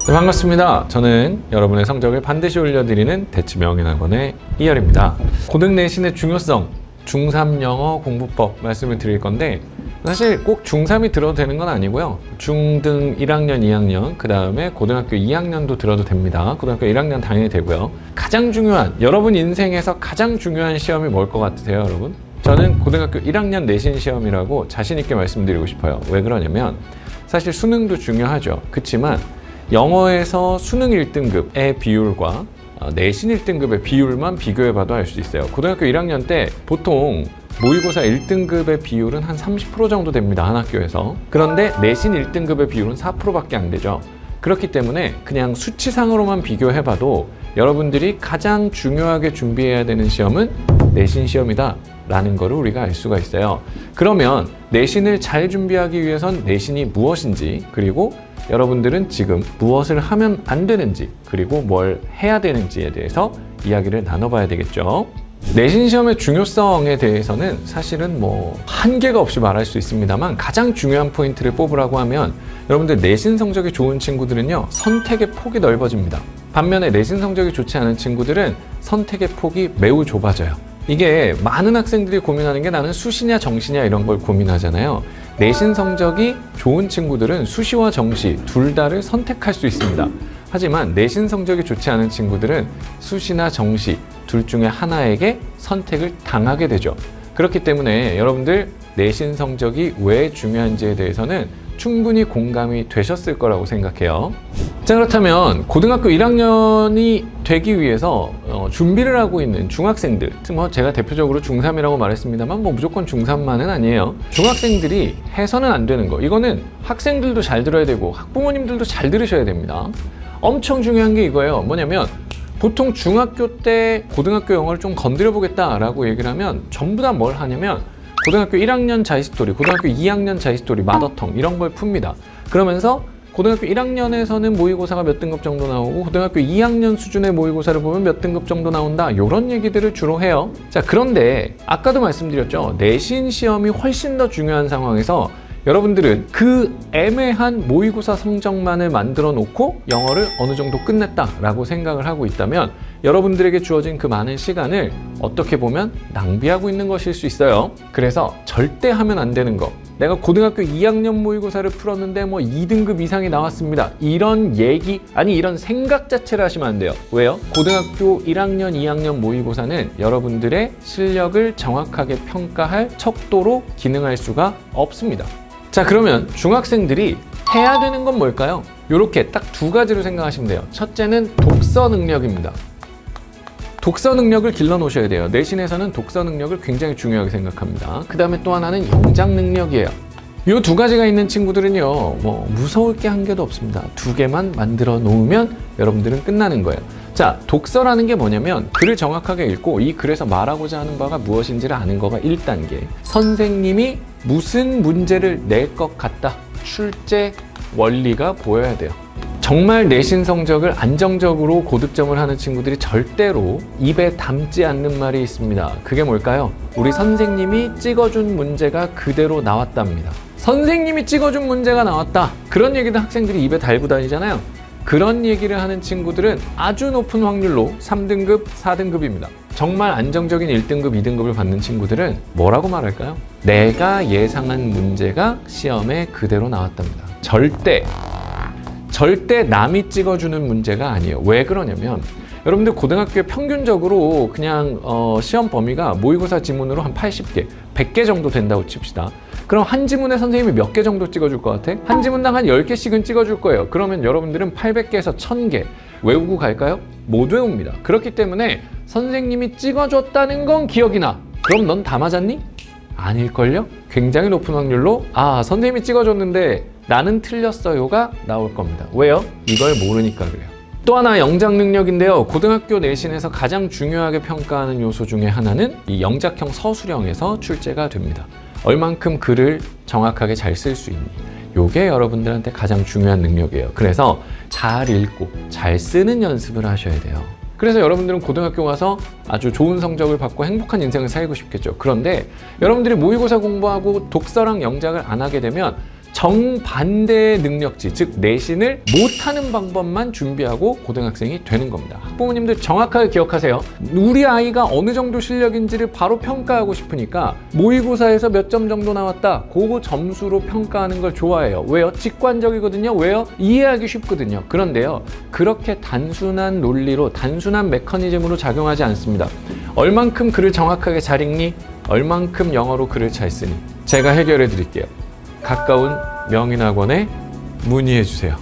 네, 반갑습니다. 저는 여러분의 성적을 반드시 올려드리는 대치명인학원의 이열입니다. 고등 내신의 중요성, 중3 영어 공부법 말씀을 드릴 건데 사실 꼭 중3이 들어도 되는 건 아니고요. 중등 1학년, 2학년, 그 다음에 고등학교 2학년도 들어도 됩니다. 고등학교 1학년 당연히 되고요. 가장 중요한, 여러분 인생에서 가장 중요한 시험이 뭘 것 같으세요, 여러분? 저는 고등학교 1학년 내신 시험이라고 자신 있게 말씀드리고 싶어요. 왜 그러냐면 사실 수능도 중요하죠. 그렇지만 영어에서 수능 1등급의 비율과 내신 1등급의 비율만 비교해봐도 알 수 있어요. 고등학교 1학년 때 보통 모의고사 1등급의 비율은 한 30% 정도 됩니다. 한 학교에서. 그런데 내신 1등급의 비율은 4%밖에 안 되죠. 그렇기 때문에 그냥 수치상으로만 비교해봐도 여러분들이 가장 중요하게 준비해야 되는 시험은 내신 시험이다 라는 거를 우리가 알 수가 있어요. 그러면 내신을 잘 준비하기 위해선 내신이 무엇인지, 그리고 여러분들은 지금 무엇을 하면 안 되는지, 그리고 뭘 해야 되는지에 대해서 이야기를 나눠봐야 되겠죠. 내신 시험의 중요성에 대해서는 사실은 한계가 없이 말할 수 있습니다만 가장 중요한 포인트를 뽑으라고 하면 여러분들 내신 성적이 좋은 친구들은요, 선택의 폭이 넓어집니다. 반면에 내신 성적이 좋지 않은 친구들은 선택의 폭이 매우 좁아져요. 이게 많은 학생들이 고민하는 게 나는 수시냐 정시냐 이런 걸 고민하잖아요. 내신 성적이 좋은 친구들은 수시와 정시 둘 다를 선택할 수 있습니다. 하지만 내신 성적이 좋지 않은 친구들은 수시나 정시 둘 중에 하나에게 선택을 당하게 되죠. 그렇기 때문에 여러분들 내신 성적이 왜 중요한지에 대해서는 충분히 공감이 되셨을 거라고 생각해요. 자, 그렇다면 고등학교 1학년이 되기 위해서 준비를 하고 있는 중학생들, 제가 대표적으로 중3이라고 말했습니다만 무조건 중3만은 아니에요. 중학생들이 해서는 안 되는 거, 이거는 학생들도 잘 들어야 되고 학부모님들도 잘 들으셔야 됩니다. 엄청 중요한 게 이거예요. 뭐냐면 보통 중학교 때 고등학교 영어를 좀 건드려 보겠다라고 얘기를 하면 전부 다 뭘 하냐면 고등학교 1학년 자히스토리, 고등학교 2학년 자히스토리, 마더텅 이런 걸 풉니다. 그러면서 고등학교 1학년에서는 모의고사가 몇 등급 정도 나오고 고등학교 2학년 수준의 모의고사를 보면 몇 등급 정도 나온다, 이런 얘기들을 주로 해요. 자, 그런데 아까도 말씀드렸죠. 내신 시험이 훨씬 더 중요한 상황에서 여러분들은 그 애매한 모의고사 성적만을 만들어 놓고 영어를 어느 정도 끝냈다라고 생각을 하고 있다면 여러분들에게 주어진 그 많은 시간을 어떻게 보면 낭비하고 있는 것일 수 있어요. 그래서 절대 하면 안 되는 거, 내가 고등학교 2학년 모의고사를 풀었는데 2등급 이상이 나왔습니다, 이런 얘기, 아니 이런 생각 자체를 하시면 안 돼요. 왜요? 고등학교 1학년, 2학년 모의고사는 여러분들의 실력을 정확하게 평가할 척도로 기능할 수가 없습니다. 자, 그러면 중학생들이 해야 되는 건 뭘까요? 이렇게 딱 두 가지로 생각하시면 돼요. 첫째는 독서 능력입니다. 독서 능력을 길러 놓으셔야 돼요. 내신에서는 독서 능력을 굉장히 중요하게 생각합니다. 그 다음에 또 하나는 영작 능력이에요. 이 두 가지가 있는 친구들은요, 무서울 게 한 개도 없습니다. 두 개만 만들어 놓으면 여러분들은 끝나는 거예요. 자, 독서라는 게 뭐냐면 글을 정확하게 읽고 이 글에서 말하고자 하는 바가 무엇인지를 아는 거가 1단계. 선생님이 무슨 문제를 낼 것 같다, 출제 원리가 보여야 돼요. 정말 내신 성적을 안정적으로 고득점을 하는 친구들이 절대로 입에 담지 않는 말이 있습니다. 그게 뭘까요? 우리 선생님이 찍어준 문제가 그대로 나왔답니다. 선생님이 찍어준 문제가 나왔다, 그런 얘기도 학생들이 입에 달고 다니잖아요. 그런 얘기를 하는 친구들은 아주 높은 확률로 3등급, 4등급입니다. 정말 안정적인 1등급, 2등급을 받는 친구들은 뭐라고 말할까요? 내가 예상한 문제가 시험에 그대로 나왔답니다. 절대 남이 찍어주는 문제가 아니에요. 왜 그러냐면 여러분들 고등학교에 평균적으로 그냥 시험 범위가 모의고사 지문으로 한 80개, 100개 정도 된다고 칩시다. 그럼 한 지문에 선생님이 몇 개 정도 찍어줄 것 같아? 한 지문당 한 10개씩은 찍어줄 거예요. 그러면 여러분들은 800개에서 1000개 외우고 갈까요? 못 외웁니다. 그렇기 때문에 선생님이 찍어줬다는 건 기억이 나. 그럼 넌 다 맞았니? 아닐걸요? 굉장히 높은 확률로 선생님이 찍어줬는데 나는 틀렸어요가 나올 겁니다. 왜요? 이걸 모르니까 그래요. 또 하나 영작 능력인데요. 고등학교 내신에서 가장 중요하게 평가하는 요소 중에 하나는 이 영작형 서술형에서 출제가 됩니다. 얼만큼 글을 정확하게 잘 쓸 수 있니? 요게 여러분들한테 가장 중요한 능력이에요. 그래서 잘 읽고 잘 쓰는 연습을 하셔야 돼요. 그래서 여러분들은 고등학교 가서 아주 좋은 성적을 받고 행복한 인생을 살고 싶겠죠. 그런데 여러분들이 모의고사 공부하고 독서랑 영작을 안 하게 되면 정반대의 능력치, 즉 내신을 못하는 방법만 준비하고 고등학생이 되는 겁니다. 학부모님들 정확하게 기억하세요. 우리 아이가 어느 정도 실력인지를 바로 평가하고 싶으니까 모의고사에서 몇 점 정도 나왔다, 그거 점수로 평가하는 걸 좋아해요. 왜요? 직관적이거든요. 왜요? 이해하기 쉽거든요. 그런데요, 그렇게 단순한 논리로, 단순한 메커니즘으로 작용하지 않습니다. 얼만큼 글을 정확하게 잘 읽니? 얼만큼 영어로 글을 잘 쓰니? 제가 해결해 드릴게요. 가까운 명인학원에 문의해 주세요.